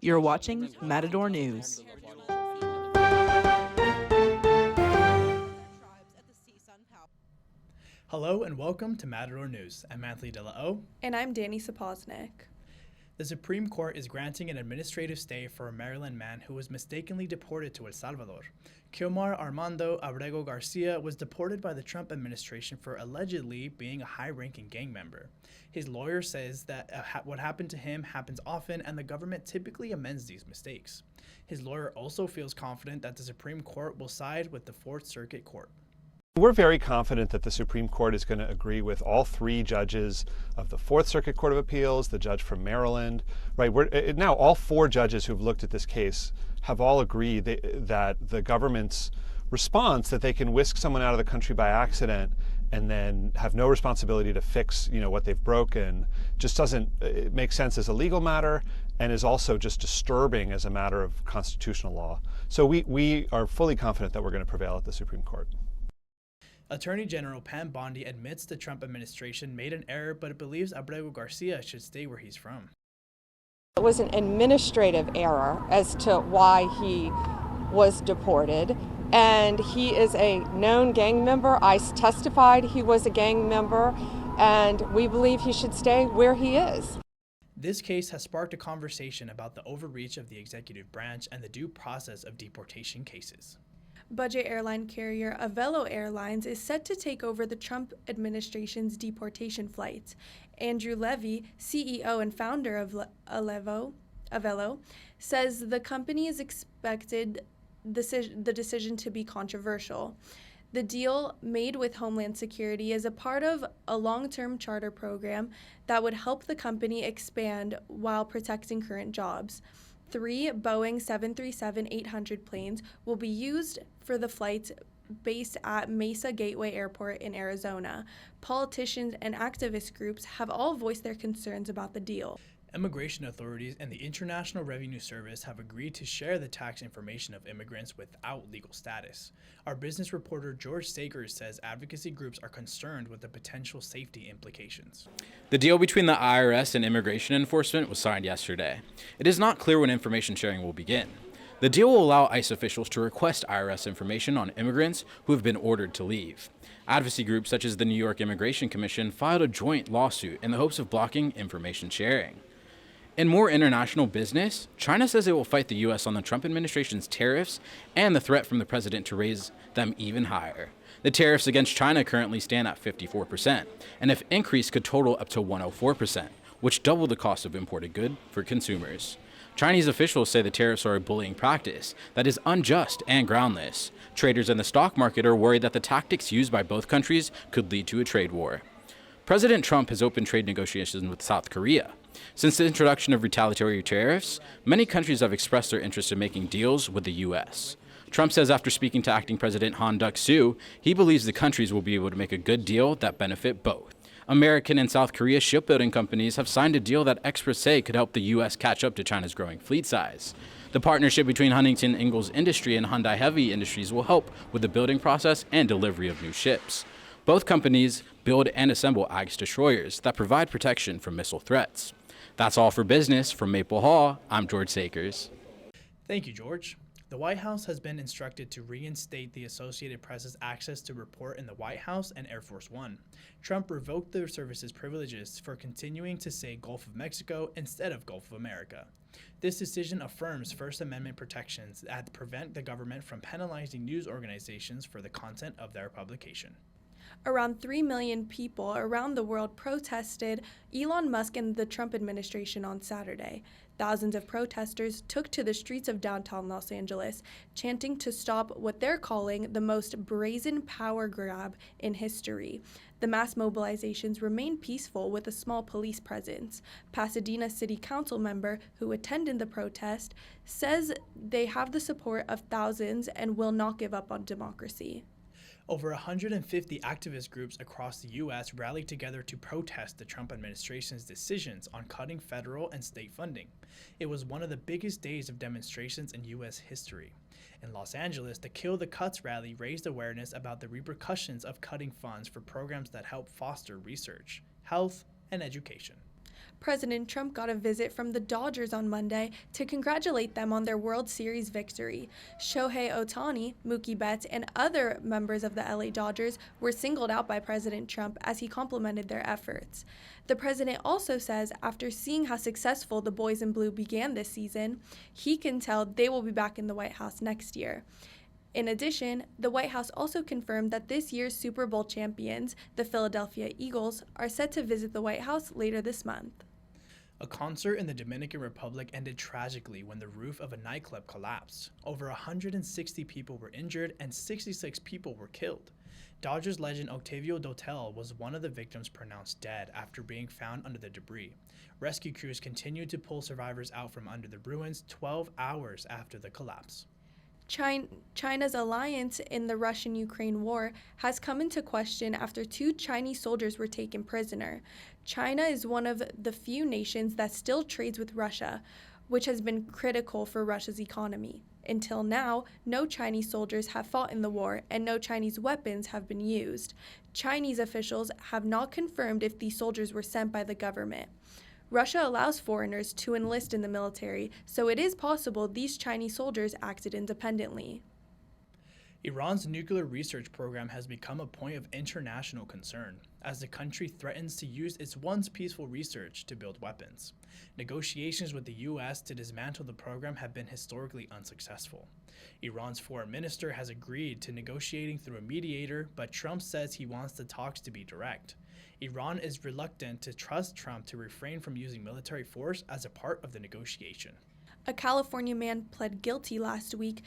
You're watching Matador News. Hello and welcome to Matador News. I'm Anthony De La O. And I'm Dani Sapoznic. The Supreme Court is granting an administrative stay for a Maryland man who was mistakenly deported to El Salvador. Xiomar Armando Abrego Garcia was deported by the Trump administration for allegedly being a high-ranking gang member. His lawyer says that what happened to him happens often and the government typically amends these mistakes. His lawyer also feels confident that the Supreme Court will side with the Fourth Circuit Court. We're very confident that the Supreme Court is going to agree with all three judges of the Fourth Circuit Court of Appeals, the judge from Maryland, right? Now all four judges who've looked at this case have all agreed that the government's response that they can whisk someone out of the country by accident and then have no responsibility to fix, what they've broken just doesn't make sense as a legal matter and is also just disturbing as a matter of constitutional law. So we are fully confident that we're going to prevail at the Supreme Court. Attorney General Pam Bondi admits the Trump administration made an error, but it believes Abrego Garcia should stay where he's from. It was an administrative error as to why he was deported, and he is a known gang member. ICE testified he was a gang member, and we believe he should stay where he is. This case has sparked a conversation about the overreach of the executive branch and the due process of deportation cases. Budget airline carrier Avelo Airlines is set to take over the Trump administration's deportation flights. Andrew Levy, CEO and founder of Avelo, says the company is expected the decision to be controversial. The deal made with Homeland Security is a part of a long-term charter program that would help the company expand while protecting current jobs. 3 Boeing 737-800 planes will be used for the flights based at Mesa Gateway Airport in Arizona. Politicians and activist groups have all voiced their concerns about the deal. Immigration authorities and the International Revenue Service have agreed to share the tax information of immigrants without legal status. Our business reporter George Sagers says advocacy groups are concerned with the potential safety implications. The deal between the IRS and immigration enforcement was signed yesterday. It is not clear when information sharing will begin. The deal will allow ICE officials to request IRS information on immigrants who have been ordered to leave. Advocacy groups such as the New York Immigration Commission filed a joint lawsuit in the hopes of blocking information sharing. In more international business, China says it will fight the U.S. on the Trump administration's tariffs and the threat from the president to raise them even higher. The tariffs against China currently stand at 54%, and if increased could total up to 104%, which double the cost of imported goods for consumers. Chinese officials say the tariffs are a bullying practice that is unjust and groundless. Traders in the stock market are worried that the tactics used by both countries could lead to a trade war. President Trump has opened trade negotiations with South Korea. Since the introduction of retaliatory tariffs, many countries have expressed their interest in making deals with the U.S. Trump says after speaking to acting President Han Duck-soo, he believes the countries will be able to make a good deal that benefit both. American and South Korea shipbuilding companies have signed a deal that experts say could help the U.S. catch up to China's growing fleet size. The partnership between Huntington Ingalls Industry and Hyundai Heavy Industries will help with the building process and delivery of new ships. Both companies build and assemble Aegis destroyers that provide protection from missile threats. That's all for business. From Maple Hall, I'm George Sakers. Thank you, George. The White House has been instructed to reinstate the Associated Press's access to report in the White House and Air Force One. Trump revoked their service's privileges for continuing to say Gulf of Mexico instead of Gulf of America. This decision affirms First Amendment protections that prevent the government from penalizing news organizations for the content of their publication. Around 3 million people around the world protested Elon Musk and the Trump administration on Saturday. Thousands of protesters took to the streets of downtown Los Angeles, chanting to stop what they're calling the most brazen power grab in history. The mass mobilizations remained peaceful with a small police presence. Pasadena City Council member who attended the protest says they have the support of thousands and will not give up on democracy. Over 150 activist groups across the U.S. rallied together to protest the Trump administration's decisions on cutting federal and state funding. It was one of the biggest days of demonstrations in U.S. history. In Los Angeles, the Kill the Cuts rally raised awareness about the repercussions of cutting funds for programs that help foster research, health, and education. President Trump got a visit from the Dodgers on Monday to congratulate them on their World Series victory. Shohei Ohtani, Mookie Betts, and other members of the LA Dodgers were singled out by President Trump as he complimented their efforts. The president also says after seeing how successful the boys in blue began this season, he can tell they will be back in the White House next year. In addition, the White House also confirmed that this year's Super Bowl champions, the Philadelphia Eagles, are set to visit the White House later this month. A concert in the Dominican Republic ended tragically when the roof of a nightclub collapsed. Over 160 people were injured and 66 people were killed. Dodgers legend Octavio Dotel was one of the victims pronounced dead after being found under the debris. Rescue crews continued to pull survivors out from under the ruins 12 hours after the collapse. China's alliance in the Russian-Ukraine war has come into question after 2 Chinese soldiers were taken prisoner. China is one of the few nations that still trades with Russia, which has been critical for Russia's economy. Until now, no Chinese soldiers have fought in the war and no Chinese weapons have been used. Chinese officials have not confirmed if these soldiers were sent by the government. Russia allows foreigners to enlist in the military, so it is possible these Chinese soldiers acted independently. Iran's nuclear research program has become a point of international concern, as the country threatens to use its once peaceful research to build weapons. Negotiations with the U.S. to dismantle the program have been historically unsuccessful. Iran's foreign minister has agreed to negotiating through a mediator, but Trump says he wants the talks to be direct. Iran is reluctant to trust Trump to refrain from using military force as a part of the negotiation. A California man pled guilty last week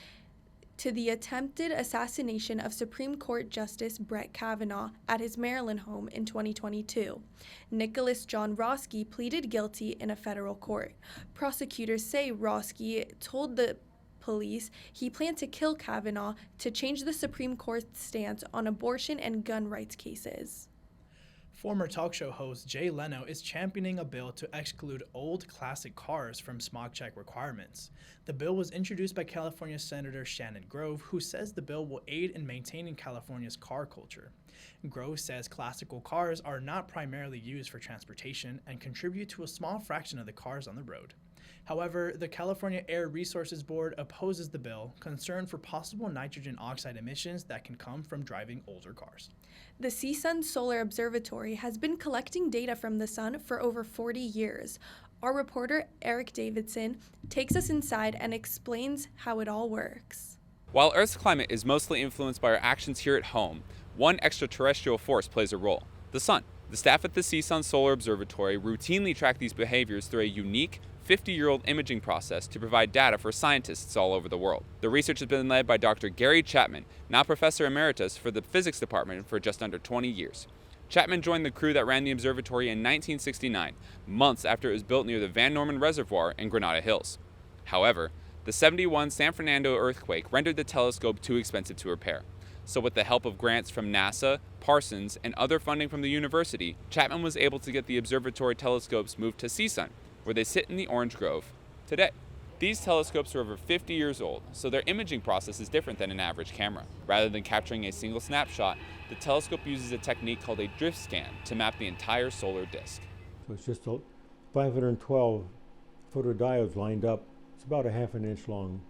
to the attempted assassination of Supreme Court Justice Brett Kavanaugh at his Maryland home in 2022. Nicholas John Roski pleaded guilty in a federal court. Prosecutors say Roski told the police he planned to kill Kavanaugh to change the Supreme Court's stance on abortion and gun rights cases. Former talk show host Jay Leno is championing a bill to exclude old classic cars from smog check requirements. The bill was introduced by California Senator Shannon Grove, who says the bill will aid in maintaining California's car culture. Grove says classical cars are not primarily used for transportation and contribute to a small fraction of the cars on the road. However, the California Air Resources Board opposes the bill, concerned for possible nitrogen oxide emissions that can come from driving older cars. The CSUN Solar Observatory has been collecting data from the sun for over 40 years. Our reporter, Eric Davidson, takes us inside and explains how it all works. While Earth's climate is mostly influenced by our actions here at home, one extraterrestrial force plays a role: the sun. The staff at the CSUN Solar Observatory routinely track these behaviors through a unique 50-year-old imaging process to provide data for scientists all over the world. The research has been led by Dr. Gary Chapman, now Professor Emeritus for the Physics Department, for just under 20 years. Chapman joined the crew that ran the observatory in 1969, months after it was built near the Van Norman Reservoir in Granada Hills. However, the 71 San Fernando earthquake rendered the telescope too expensive to repair. So with the help of grants from NASA, Parsons, and other funding from the university, Chapman was able to get the observatory telescopes moved to CSUN, where they sit in the orange grove today. These telescopes are over 50 years old, so their imaging process is different than an average camera. Rather than capturing a single snapshot, the telescope uses a technique called a drift scan to map the entire solar disk. So it's just 512 photodiodes lined up. It's about a half an inch long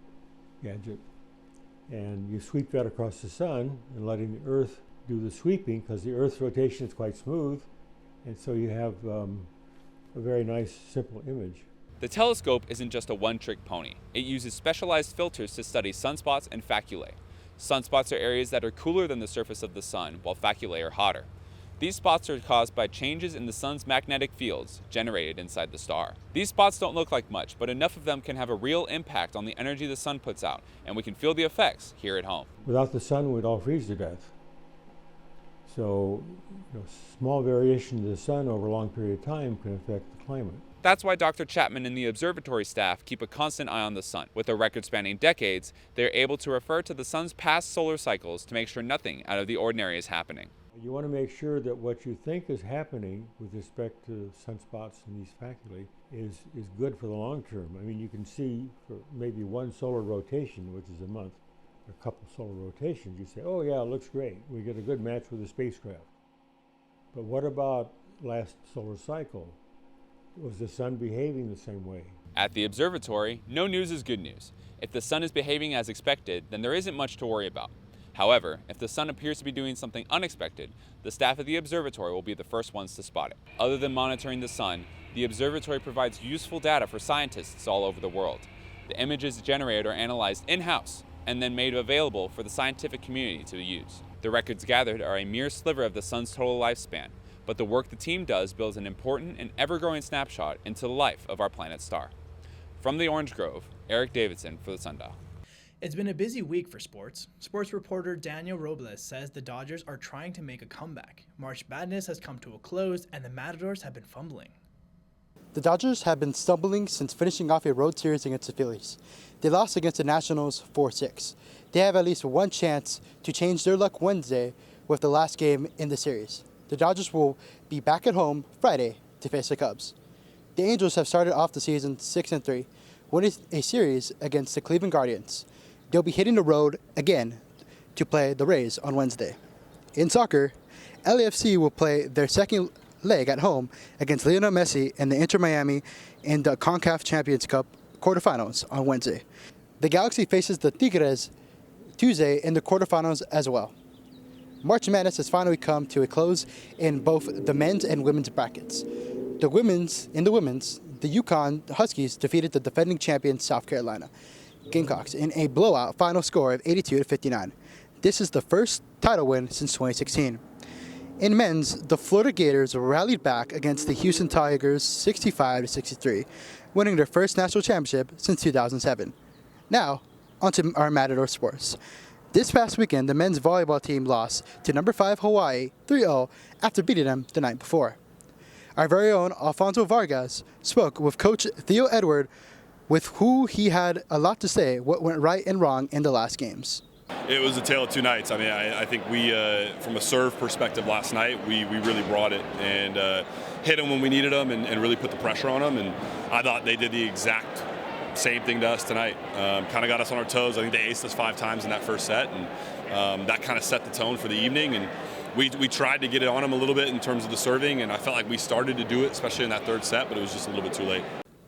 gadget. And you sweep that across the sun and letting the Earth do the sweeping, because the Earth's rotation is quite smooth, and so you have a very nice, simple image. The telescope isn't just a one-trick pony. It uses specialized filters to study sunspots and faculae. Sunspots are areas that are cooler than the surface of the sun, while faculae are hotter. These spots are caused by changes in the sun's magnetic fields generated inside the star. These spots don't look like much, but enough of them can have a real impact on the energy the sun puts out, and we can feel the effects here at home. Without the sun, we'd all freeze to death. So, small variation of the sun over a long period of time can affect the climate. That's why Dr. Chapman and the observatory staff keep a constant eye on the sun. With a record spanning decades, they're able to refer to the sun's past solar cycles to make sure nothing out of the ordinary is happening. You want to make sure that what you think is happening with respect to sunspots and these faculae is good for the long term. I mean, you can see for maybe one solar rotation, which is a month, a couple solar rotations, you say, oh yeah, it looks great. We get a good match with the spacecraft. But what about last solar cycle? Was the sun behaving the same way? At the observatory, no news is good news. If the sun is behaving as expected, then there isn't much to worry about. However, if the sun appears to be doing something unexpected, the staff at the observatory will be the first ones to spot it. Other than monitoring the sun, the observatory provides useful data for scientists all over the world. The images generated are analyzed in-house and then made available for the scientific community to use. The records gathered are a mere sliver of the sun's total lifespan, but the work the team does builds an important and ever-growing snapshot into the life of our planet's star. From the Orange Grove, Eric Davidson for the Sundial. It's been a busy week for sports. Sports reporter Daniel Robles says the Dodgers are trying to make a comeback. March Madness has come to a close and the Matadors have been fumbling. The Dodgers have been stumbling since finishing off a road series against the Phillies. They lost against the Nationals 4-6. They have at least one chance to change their luck Wednesday with the last game in the series. The Dodgers will be back at home Friday to face the Cubs. The Angels have started off the season 6-3, winning a series against the Cleveland Guardians. They'll be hitting the road again to play the Rays on Wednesday. In soccer, LAFC will play their second leg at home against Lionel Messi and the Inter Miami in the CONCACAF Champions Cup quarterfinals on Wednesday. The Galaxy faces the Tigres Tuesday in the quarterfinals as well. March Madness has finally come to a close in both the men's and women's brackets. The women's, the Yukon Huskies defeated the defending champion South Carolina Gamecocks in a blowout final score of 82-59. This is the first title win since 2016. In men's, the Florida Gators rallied back against the Houston Tigers 65-63, winning their first national championship since 2007. Now, onto our Matador sports. This past weekend, the men's volleyball team lost to number 5 Hawaii 3-0 after beating them the night before. Our very own Alfonso Vargas spoke with Coach Theo Edward, with who he had a lot to say what went right and wrong in the last games. It was a tale of two nights. I mean, I think we, from a serve perspective last night, we really brought it and hit them when we needed them and really put the pressure on them. And I thought they did the exact same thing to us tonight. Kind of got us on our toes. I think they aced us 5 times in that first set, and that kind of set the tone for the evening. And we tried to get it on them a little bit in terms of the serving, and I felt like we started to do it, especially in that third set, but it was just a little bit too late.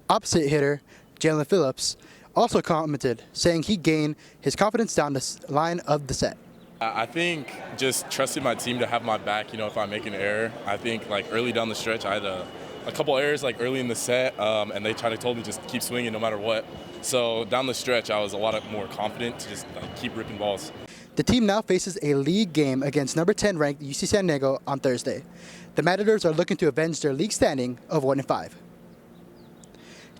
Opposite hitter Jalen Phillips also commented, saying he gained his confidence down the line of the set. I think just trusting my team to have my back, if I make an error. I think early down the stretch, I had a couple errors early in the set, and they told me just keep swinging no matter what. So down the stretch, I was a lot more confident to just keep ripping balls. The team now faces a league game against number 10 ranked UC San Diego on Thursday. The Matadors are looking to avenge their league standing of 1-5.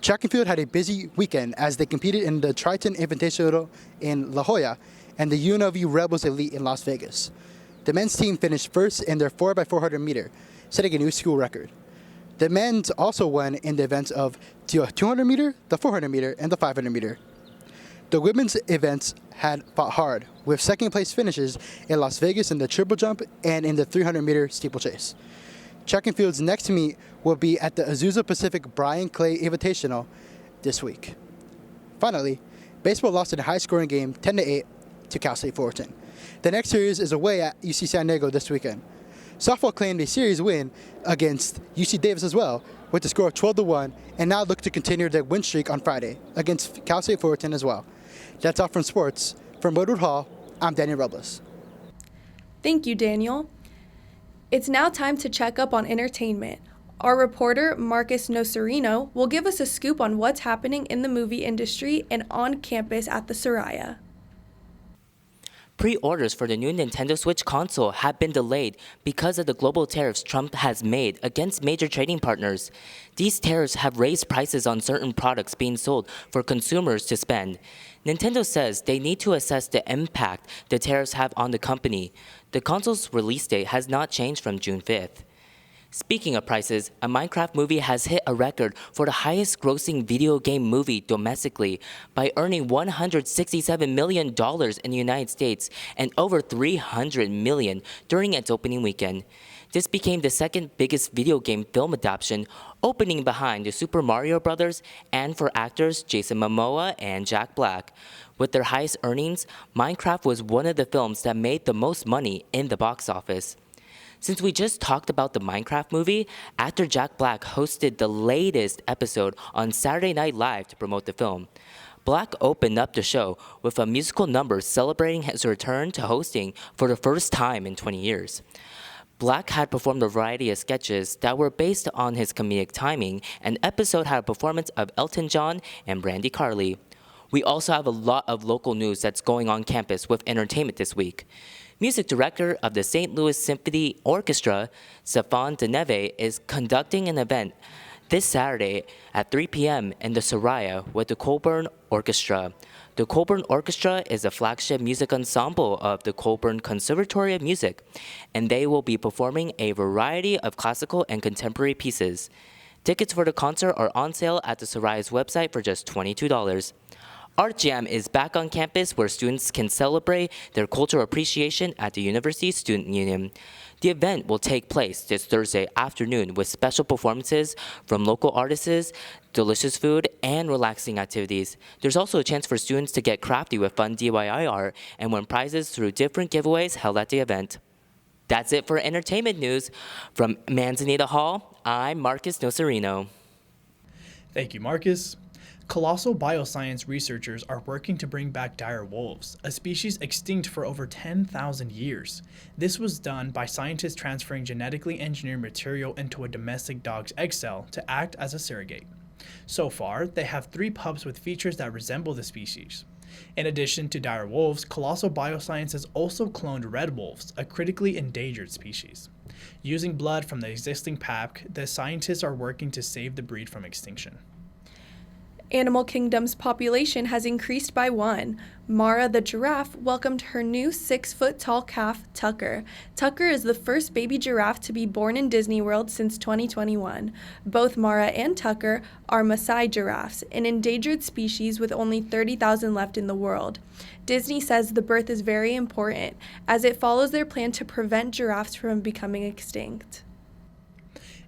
Track and field had a busy weekend as they competed in the Triton Invitational in La Jolla and the UNLV Rebels Elite in Las Vegas. The men's team finished first in their 4x400 meter, setting a new school record. The men's also won in the events of the 200 meter, the 400 meter, and the 500 meter. The women's events had fought hard, with second-place finishes in Las Vegas in the triple jump and in the 300-meter steeplechase. Track and field's next meet will be at the Azusa Pacific Brian Clay Invitational this week. Finally, baseball lost in a high-scoring game 10-8 to Cal State Fullerton. The next series is away at UC San Diego this weekend. Softball claimed a series win against UC Davis as well, with a score of 12-1, and now look to continue their win streak on Friday against Cal State Fullerton as well. That's all from sports. From Woodward Hall, I'm Daniel Robles. Thank you, Daniel. It's now time to check up on entertainment. Our reporter, Marcus Nocerino, will give us a scoop on what's happening in the movie industry and on campus at the Soraya. Pre-orders for the new Nintendo Switch console have been delayed because of the global tariffs Trump has made against major trading partners. These tariffs have raised prices on certain products being sold for consumers to spend. Nintendo says they need to assess the impact the tariffs have on the company. The console's release date has not changed from June 5th. Speaking of prices, a Minecraft movie has hit a record for the highest grossing video game movie domestically by earning $167 million in the United States and over $300 million during its opening weekend. This became the second biggest video game film adaptation, opening behind the Super Mario Bros. And for actors Jason Momoa and Jack Black. With their highest earnings, Minecraft was one of the films that made the most money in the box office. Since we just talked about the Minecraft movie, actor Jack Black hosted the latest episode on Saturday Night Live to promote the film. Black opened up the show with a musical number celebrating his return to hosting for the first time in 20 years. Black had performed a variety of sketches that were based on his comedic timing, and the episode had a performance of Elton John and Brandy Carly. We also have a lot of local news that's going on campus with entertainment this week. Music director of the St. Louis Symphony Orchestra, Stefan Deneve, is conducting an event this Saturday at 3 p.m. in the Soraya with the Colburn Orchestra. The Colburn Orchestra is a flagship music ensemble of the Colburn Conservatory of Music, and they will be performing a variety of classical and contemporary pieces. Tickets for the concert are on sale at the Soraya's website for just $22. Art Jam is back on campus where students can celebrate their cultural appreciation at the University Student Union. The event will take place this Thursday afternoon with special performances from local artists, delicious food, and relaxing activities. There's also a chance for students to get crafty with fun DIY art and win prizes through different giveaways held at the event. That's it for entertainment news. From Manzanita Hall, I'm Marcus Nocerino. Thank you, Marcus. Colossal bioscience researchers are working to bring back dire wolves, a species extinct for over 10,000 years. This was done by scientists transferring genetically engineered material into a domestic dog's egg cell to act as a surrogate. So far, they have 3 pups with features that resemble the species. In addition to dire wolves, Colossal Bioscience has also cloned red wolves, a critically endangered species. Using blood from the existing pack, the scientists are working to save the breed from extinction. Animal Kingdom's population has increased by 1. Mara the giraffe welcomed her new 6-foot-tall calf, Tucker. Tucker is the first baby giraffe to be born in Disney World since 2021. Both Mara and Tucker are Maasai giraffes, an endangered species with only 30,000 left in the world. Disney says the birth is very important, as it follows their plan to prevent giraffes from becoming extinct.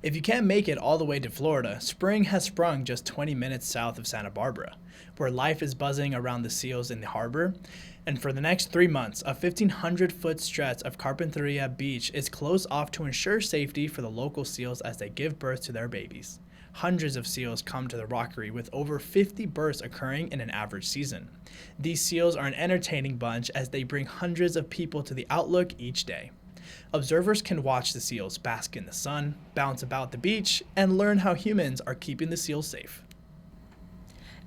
If you can't make it all the way to Florida, spring has sprung just 20 minutes south of Santa Barbara, where life is buzzing around the seals in the harbor. And for the next 3 months, a 1,500-foot stretch of Carpenteria Beach is closed off to ensure safety for the local seals as they give birth to their babies. Hundreds of seals come to the rockery, with over 50 births occurring in an average season. These seals are an entertaining bunch as they bring hundreds of people to the Outlook each day. Observers can watch the seals bask in the sun, bounce about the beach, and learn how humans are keeping the seals safe.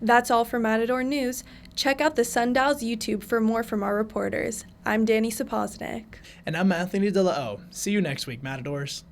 That's all for Matador News. Check out the Sundial's YouTube for more from our reporters. I'm Dani Sapoznic. And I'm Anthony De La O. See you next week, Matadors.